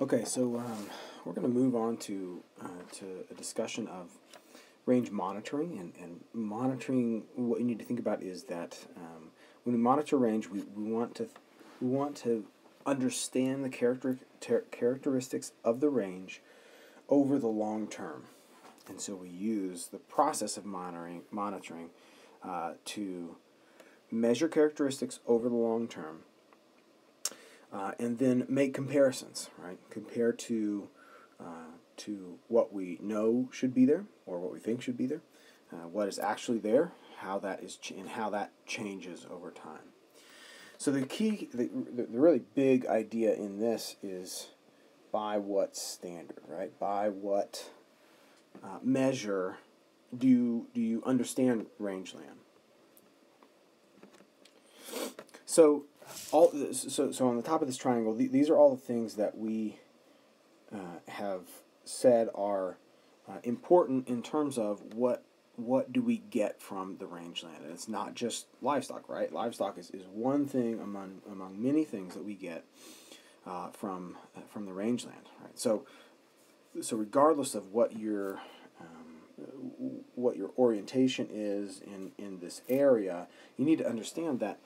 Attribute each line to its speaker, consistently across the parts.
Speaker 1: Okay, so we're going to move on to a discussion of range monitoring, and monitoring. What you need to think about is that when we monitor range, we want to understand the characteristics of the range over the long term, and so we use the process of monitoring to measure characteristics over the long term. And then make comparisons, right? Compare to what we know should be there, or what we think should be there, what is actually there, how that is, and how that changes over time. So the really big idea in this is by what standard, right? By what measure do you understand rangeland? So on the top of this triangle, these are all the things that we have said are important in terms of what do we get from the rangeland. And it's not just livestock, right? Livestock is one thing among many things that we get from the rangeland, right? So regardless of what your orientation is in this area, you need to understand that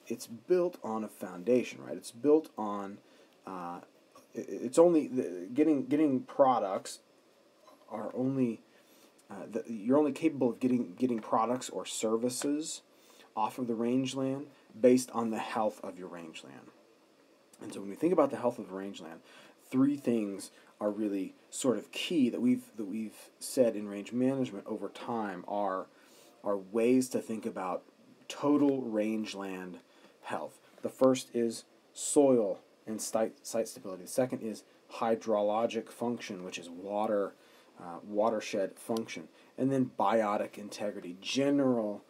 Speaker 1: it's built on a foundation, right? It's built on it's only getting products are only you're only capable of getting products or services off of the rangeland based on the health of your rangeland. And so when we think about the health of the rangeland, three things are really sort of key that we've said in range management over time are ways to think about total rangeland health. The first is soil and site stability. The second is hydrologic function, which is watershed function, and then biotic integrity, generally,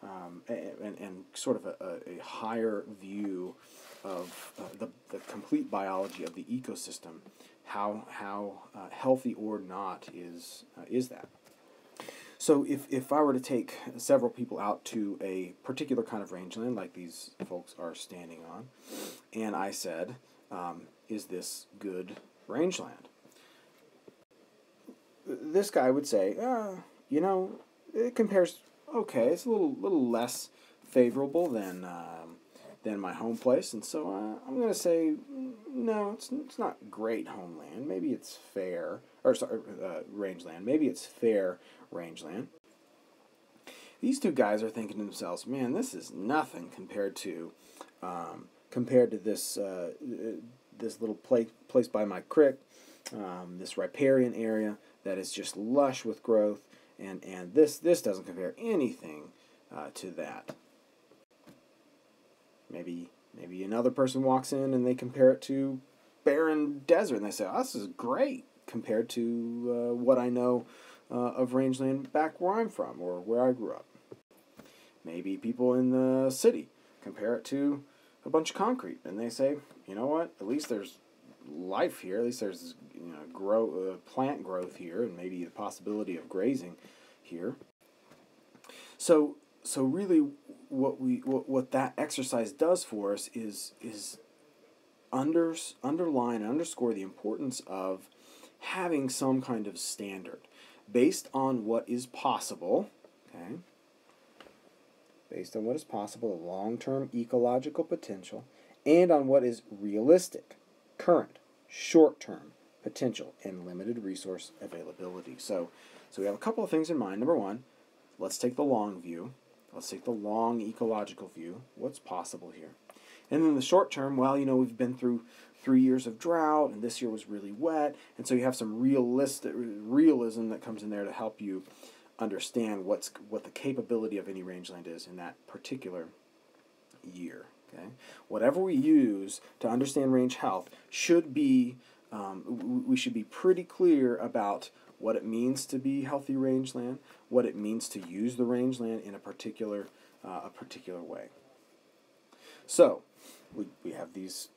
Speaker 1: and sort of a higher view of the complete biology of the ecosystem. How healthy or not is that? So if I were to take several people out to a particular kind of rangeland, like these folks are standing on, and I said, is this good rangeland? This guy would say, it compares okay. It's a little less favorable than my home place, and so I'm going to say, no, it's not great homeland. Maybe it's fair, or sorry, rangeland. Maybe it's fair rangeland. These two guys are thinking to themselves, man, this is nothing compared to this this little place by my creek, this riparian area that is just lush with growth, and this doesn't compare anything to that. Maybe another person walks in and they compare it to barren desert, and they say, oh, this is great compared to what I know of rangeland back where I'm from or where I grew up. Maybe people in the city compare it to a bunch of concrete, and they say, you know what, at least there's life here, at least there's plant growth here, and maybe the possibility of grazing here. So really what that exercise does for us is underline and underscore the importance of having some kind of standard based on what is possible, okay? Based on what is possible, the long-term ecological potential, and on what is realistic, current, short-term potential, and limited resource availability. So we have a couple of things in mind. Number one, let's take the long view. Let's take the long ecological view. What's possible here? And then the short term, well, we've been through 3 years of drought, and this year was really wet, and so you have some realism that comes in there to help you understand what the capability of any rangeland is in that particular year. Okay, whatever we use to understand range health should be we should be pretty clear about what it means to be healthy rangeland, what it means to use the rangeland in a particular way. So we have these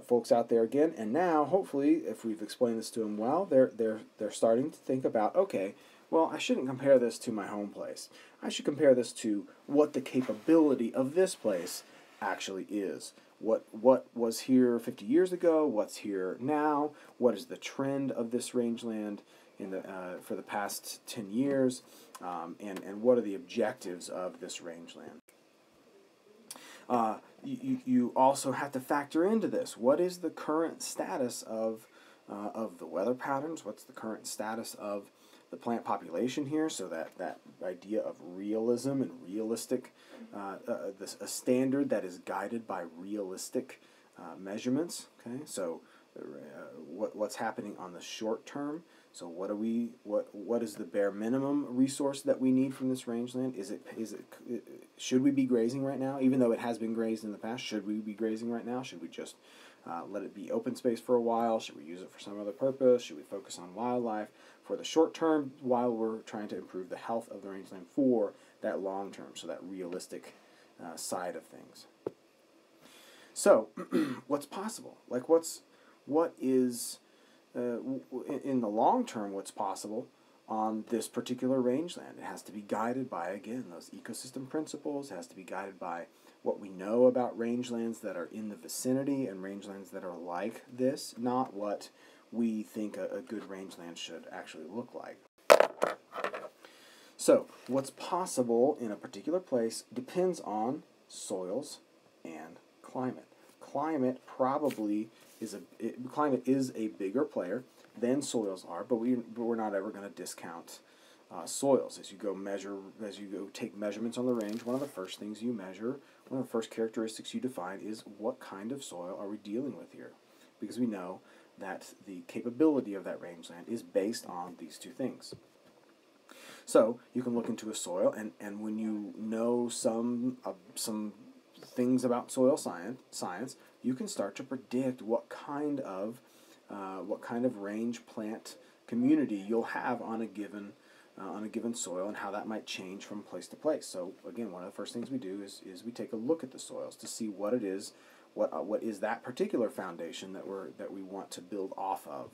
Speaker 1: folks out there again, and now hopefully, if we've explained this to them well, they're starting to think about, okay, well, I shouldn't compare this to my home place. I should compare this to what the capability of this place actually is. What was here 50 years ago? What's here now? What is the trend of this rangeland in the for the past 10 years? And what are the objectives of this rangeland? You also have to factor into this. What is the current status of the weather patterns? What's the current status of the plant population here? So that idea of realism and realistic, a standard that is guided by realistic measurements. Okay, so what's happening on the short term? So what is the bare minimum resource that we need from this rangeland? Should we be grazing right now? Even though it has been grazed in the past, should we be grazing right now? Should we just let it be open space for a while? Should we use it for some other purpose? Should we focus on wildlife for the short term while we're trying to improve the health of the rangeland for that long term, so that realistic side of things? So, what's possible? Like what is in the long term, what's possible on this particular rangeland? It has to be guided by, again, those ecosystem principles. It has to be guided by what we know about rangelands that are in the vicinity and rangelands that are like this, not what we think a good rangeland should actually look like. So, what's possible in a particular place depends on soils and climate. Climate is a bigger player than soils are, but we're not ever going to discount soils. As you go take measurements on the range, one of the first things you measure, one of the first characteristics you define is what kind of soil are we dealing with here, because we know that the capability of that rangeland is based on these two things. So you can look into a soil, and when you know some things about soil science, you can start to predict what kind of range plant community you'll have on a given soil, and how that might change from place to place. So again, one of the first things we do is we take a look at the soils to see what it is, what is that particular foundation that we want to build off of.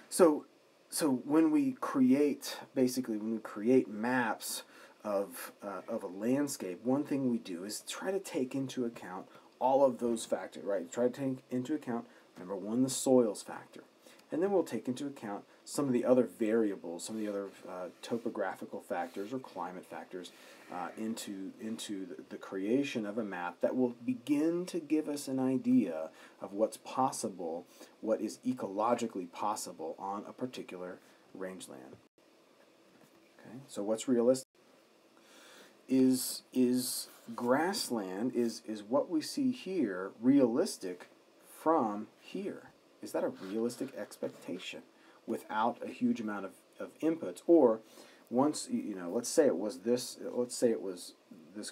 Speaker 1: So when we create maps of a landscape, one thing we do is try to take into account all of those factors, right? Try to take into account, number one, the soils factor. And then we'll take into account some of the other variables, some of the other topographical factors or climate factors into the creation of a map that will begin to give us an idea of what's possible, what is ecologically possible on a particular rangeland. Okay, so what's realistic? Is grassland, is what we see here realistic from here? Is that a realistic expectation without a huge amount of inputs? Or once, let's say it was this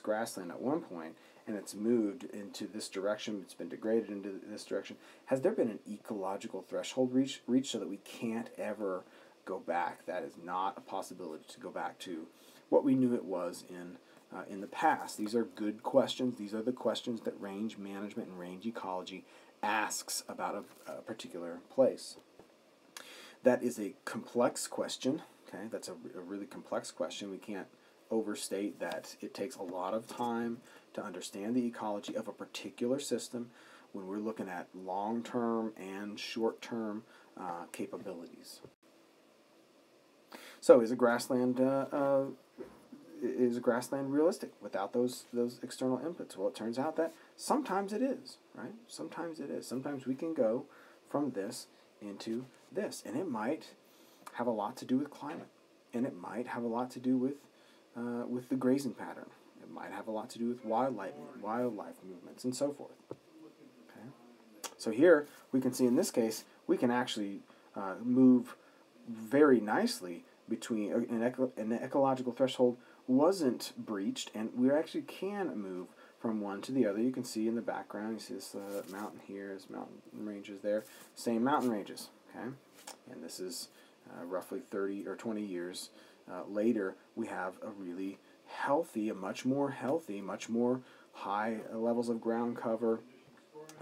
Speaker 1: grassland at one point, and it's moved into this direction, it's been degraded into this direction. Has there been an ecological threshold reached so that we can't ever go back? That is not a possibility, to go back to what we knew it was in the past. These are good questions. These are the questions that range management and range ecology asks about a particular place. That is a complex question. Okay, that's a really complex question. We can't overstate that it takes a lot of time to understand the ecology of a particular system when we're looking at long-term and short-term capabilities. So, is a grassland realistic without those external inputs? Well, it turns out that sometimes it is, right? Sometimes it is. Sometimes we can go from this into this, and it might have a lot to do with climate, and it might have a lot to do with the grazing pattern. It might have a lot to do with wildlife movements, and so forth. Okay, so here we can see in this case we can actually move very nicely between an ecological threshold wasn't breached, and we actually can move from one to the other. You can see in the background, you see this mountain here, this mountain ranges there, same mountain ranges, okay? And this is roughly 30 or 20 years later, we have a really healthy, much more high levels of ground cover.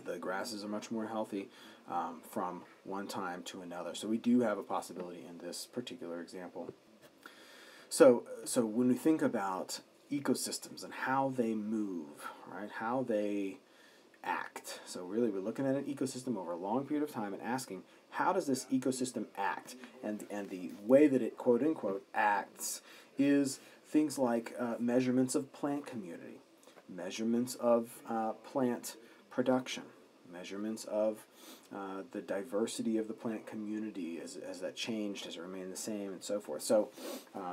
Speaker 1: The grasses are much more healthy from one time to another. So we do have a possibility in this particular example. So when we think about ecosystems and how they move, right? How they act. So really we're looking at an ecosystem over a long period of time and asking, how does this ecosystem act? And the way that it, quote unquote, acts is things like measurements of plant community, measurements of plant production, measurements of the diversity of the plant community as that changed, has it remained the same, and so forth. So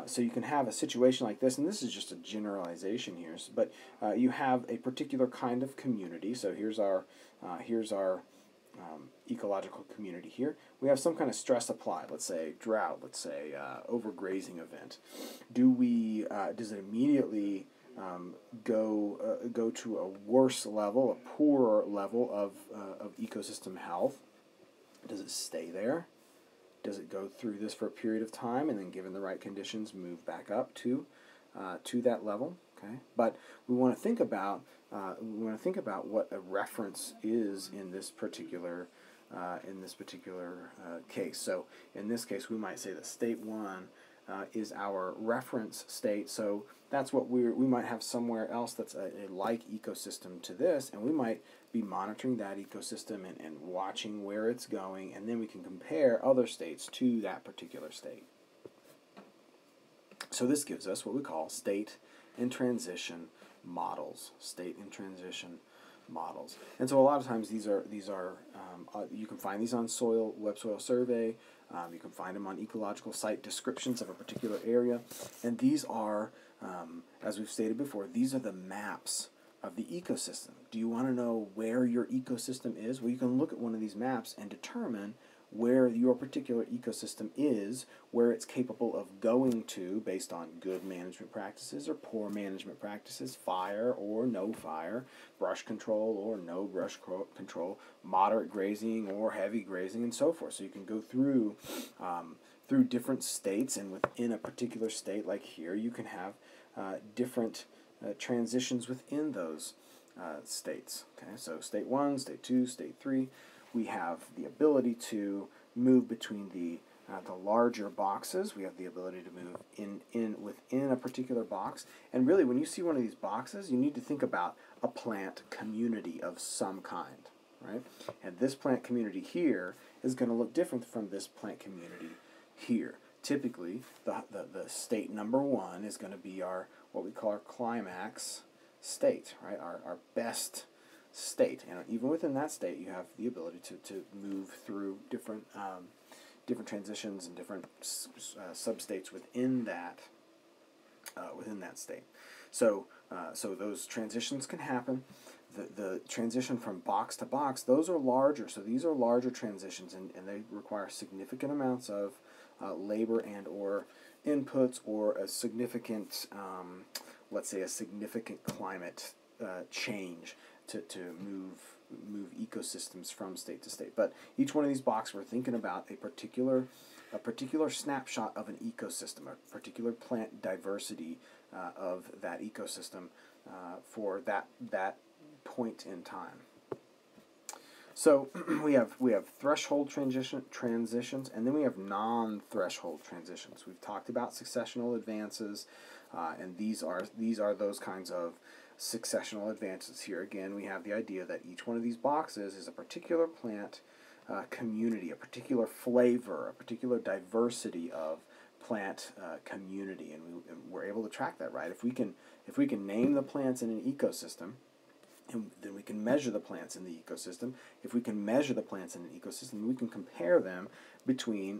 Speaker 1: so you can have a situation like this, and this is just a generalization here, but you have a particular kind of community. So here's our ecological community here. We have some kind of stress applied, let's say drought, let's say overgrazing event. Does it immediately go to a worse level, a poorer level of ecosystem health? Does it stay there? Does it go through this for a period of time and then, given the right conditions, move back up to that level? Okay, but we want to think about what a reference is in this particular case. So in this case, we might say that state 1 is our reference state. So that's what we might have somewhere else that's a like ecosystem to this, and we might be monitoring that ecosystem and watching where it's going, and then we can compare other states to that particular state. So this gives us what we call state and transition models. State and transition models. And so a lot of times these are you can find these on Web Soil Survey. You can find them on ecological site descriptions of a particular area, and these are, as we've stated before, these are the maps of the ecosystem. Do you want to know where your ecosystem is? Well, you can look at one of these maps and determine where your particular ecosystem is, where it's capable of going to based on good management practices or poor management practices, fire or no fire, brush control or no brush control, moderate grazing or heavy grazing, and so forth. So you can go through different states, and within a particular state, like here, you can have different transitions within those states. Okay, so state 1, state 2, state 3. We have the ability to move between the larger boxes. We have the ability to move within a particular box. And really, when you see one of these boxes, you need to think about a plant community of some kind, right? And this plant community here is going to look different from this plant community here. Typically, the state number 1 is going to be what we call our climax state, right? Our best state, and even within that state, you have the ability to move through different transitions and different substates within that state. So those transitions can happen. The transition from box to box, those are larger. So these are larger transitions, and they require significant amounts of labor and or inputs, or a significant, let's say, a significant climate change to move ecosystems from state to state. But each one of these boxes, we're thinking about a particular snapshot of an ecosystem, a particular plant diversity of that ecosystem for that point in time. So we have threshold transitions, and then we have non-threshold transitions. We've talked about successional advances, and these are those kinds of successional advances. Here again, we have the idea that each one of these boxes is a particular plant community, a particular flavor, a particular diversity of plant community, and we're able to track that, right? If we can name the plants in an ecosystem, and then we can measure the plants in the ecosystem. If we can measure the plants in an ecosystem, we can compare them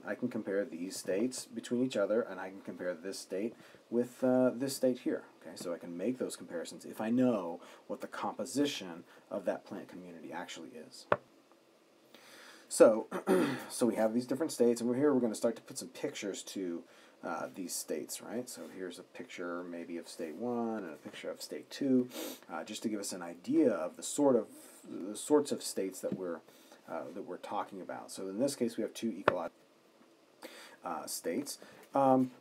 Speaker 1: I can compare these states between each other, and I can compare this state with this state here. Okay, so I can make those comparisons if I know what the composition of that plant community actually is. So, so we have these different states, and we're going to start to put some pictures to these states, right? So here's a picture maybe of state 1 and a picture of state 2, just to give us an idea of the sorts of states that we're talking about. So in this case, we have 2 ecological states.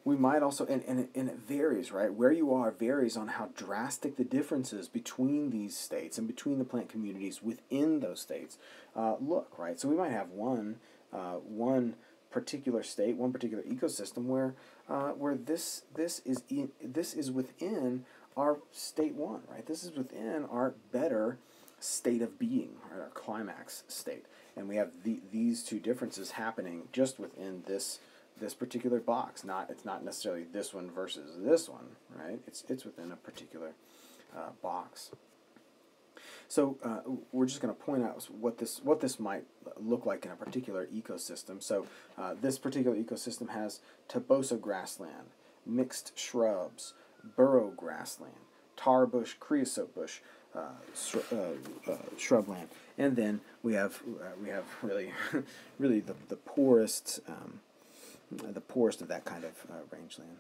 Speaker 1: We might also, and it varies, right? Where you are varies on how drastic the differences between these states and between the plant communities within those states look, right? So we might have one particular state, one particular ecosystem where this is within our state 1, right? This is within our better state of being, right? Our climax state. And we have these two differences happening just within this particular box. It's not necessarily this one versus this one, right? It's within a particular box. So we're just going to point out what this might look like in a particular ecosystem. So this particular ecosystem has tabosa grassland, mixed shrubs, burrow grassland, tar bush, creosote bush, shrubland, and then we have really really the poorest of that kind of rangeland.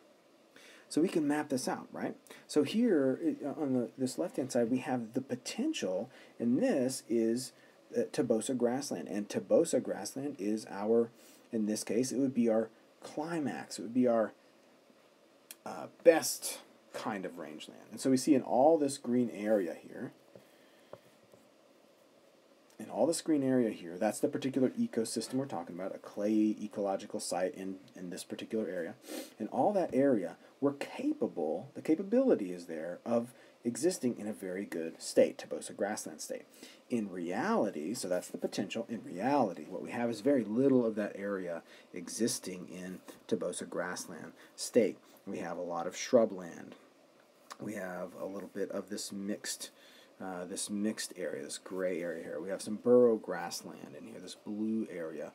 Speaker 1: So we can map this out, right? So here on this left-hand side, we have the potential, and this is tabosa grassland. And tabosa grassland is our, in this case, it would be our climax. It would be our best kind of rangeland. And so we see in all this green area here, that's the particular ecosystem we're talking about, a clay ecological site in this particular area. In all that area, we're capable, the capability is there, of existing in a very good state, tabosa grassland state. In reality, so that's the potential, in reality, what we have is very little of that area existing in tabosa grassland state. We have a lot of shrubland. We have a little bit of this mixed area, this gray area here. We have some burrow grassland in here, this blue area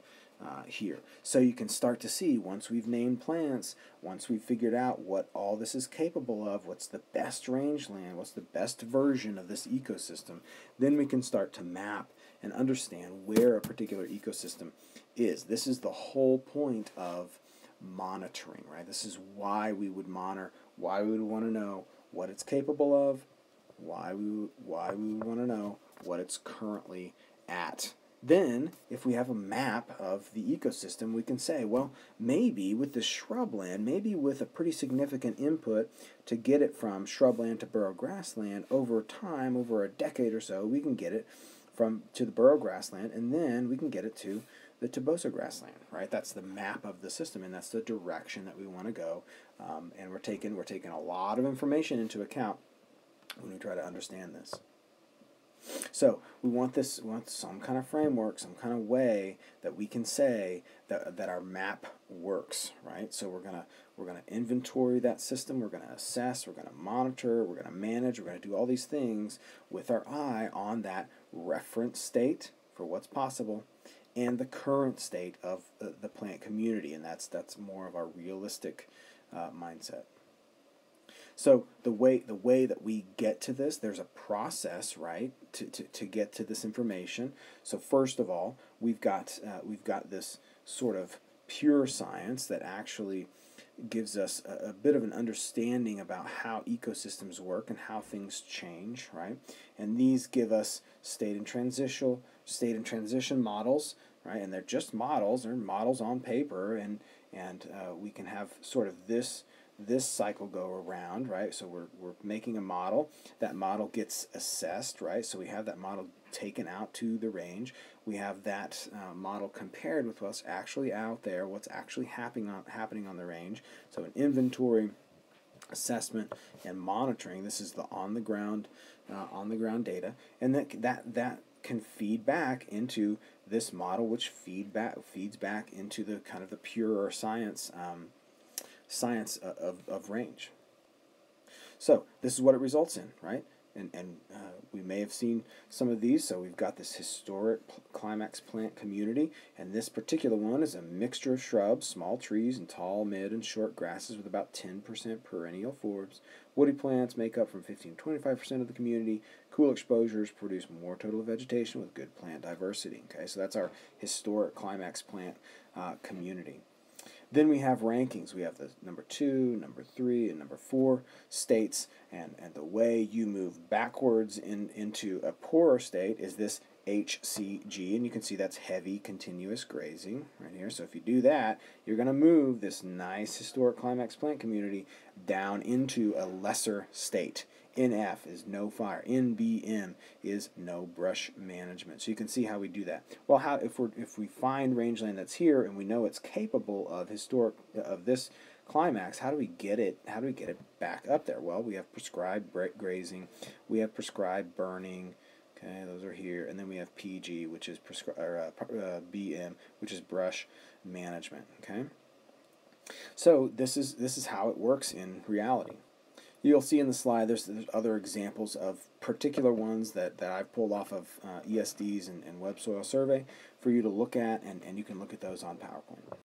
Speaker 1: here. So you can start to see, once we've named plants, once we've figured out what all this is capable of, what's the best rangeland, what's the best version of this ecosystem, then we can start to map and understand where a particular ecosystem is. This is the whole point of monitoring, right? This is why we would monitor, why we would want to know what it's capable of, why we would want to know what it's currently at. Then, if we have a map of the ecosystem, we can say, well, maybe with the shrubland, maybe with a pretty significant input to get it from shrubland to burrow grassland, over time, over a decade or so, we can get it to the burrow grassland, and then we can get it to the tabosa grassland, right? That's the map of the system, and that's the direction that we want to go. And we're taking a lot of information into account when we try to understand this. So we want some kind of framework, some kind of way that we can say that our map works, right? So we're gonna inventory that system, we're gonna assess, we're gonna monitor, we're gonna manage, we're gonna do all these things with our eye on that reference state for what's possible and the current state of the plant community, and that's more of our realistic mindset. So the way that we get to this, there's a process, right, to get to this information. So first of all, we've got this sort of pure science that actually gives us a bit of an understanding about how ecosystems work and how things change, right? And these give us state and transition models, right? And they're just models, they're models on paper, and we can have sort of this cycle go around, right? So we're making a model. That model gets assessed, right? So we have that model taken out to the range. We have that model compared with what's actually out there, what's actually happening on the range. So an inventory, assessment, and monitoring. This is the on the ground data, and that can feed back into this model, which feeds back into the kind of the purer science of range. So this is what it results in, right? And we may have seen some of these. So we've got this historic climax plant community, and this particular one is a mixture of shrubs, small trees, and tall, mid, and short grasses with about 10% perennial forbs. Woody plants make up from 15 to 25% of the community. Cool exposures produce more total vegetation with good plant diversity. Okay, so that's our historic climax plant community. Then we have rankings. We have the number 2, number 3, and number 4 states, and the way you move backwards into a poorer state is this HCG, and you can see that's heavy continuous grazing right here. So if you do that, you're going to move this nice historic climax plant community down into a lesser state. NF is no fire. NBM is no brush management. So you can see how we do that. Well, if we find rangeland that's here and we know it's capable of this climax, how do we get it back up there? Well, we have prescribed grazing, we have prescribed burning. Okay, those are here, and then we have PG, which is BM, which is brush management. Okay, so this is how it works in reality. You'll see in the slide there's other examples of particular ones that I've pulled off of ESDs and Web Soil Survey for you to look at, and you can look at those on PowerPoint.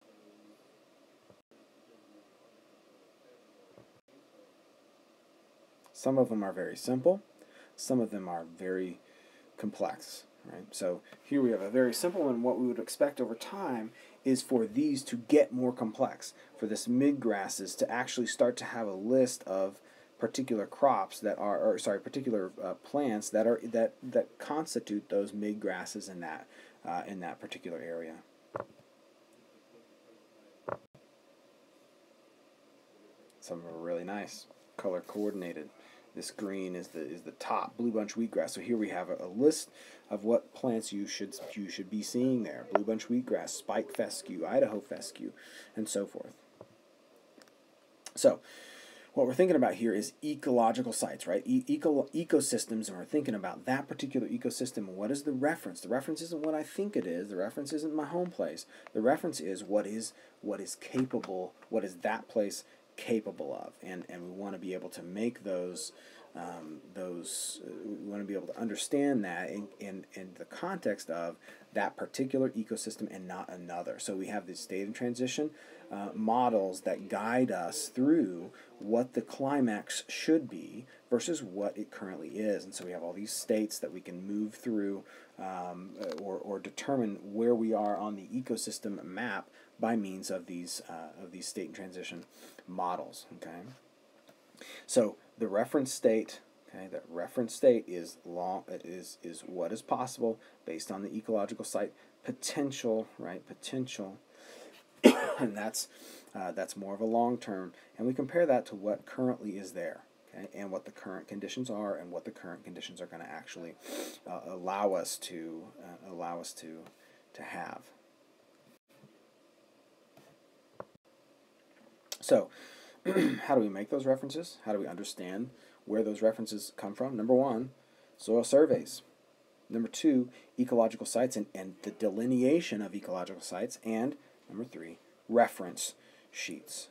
Speaker 1: Some of them are very simple, some of them are very complex. Right? So here we have a very simple one. What we would expect over time is for these to get more complex, for this mid-grasses to actually start to have a list of particular crops that are, or sorry, particular plants that are that constitute those mid-grasses in that particular area. Some of them are really nice, color coordinated. This green is the top, blue bunch wheatgrass. So here we have a list of what plants you should be seeing there: blue bunch wheatgrass, spike fescue, Idaho fescue, and so forth. So what we're thinking about here is ecological sites, right? Ecosystems, and we're thinking about that particular ecosystem. What is the reference? The reference isn't what I think it is. The reference isn't my home place. The reference is what is capable. What is that place capable of? And we want to be able to make those. We want to be able to understand that in the context of that particular ecosystem and not another. So we have the state and transition models that guide us through what the climax should be versus what it currently is. And so we have all these states that we can move through or determine where we are on the ecosystem map by means of these state and transition models. Okay, so the reference state. Okay, that reference state is what is possible based on the ecological site potential, right? Potential, and that's more of a long term, and we compare that to what currently is there, okay, and what the current conditions are, and what the current conditions are going to actually allow us to have. So, how do we make those references? How do we understand where those references come from? Number one, soil surveys. Number two, ecological sites and the delineation of ecological sites. And number three, reference sheets.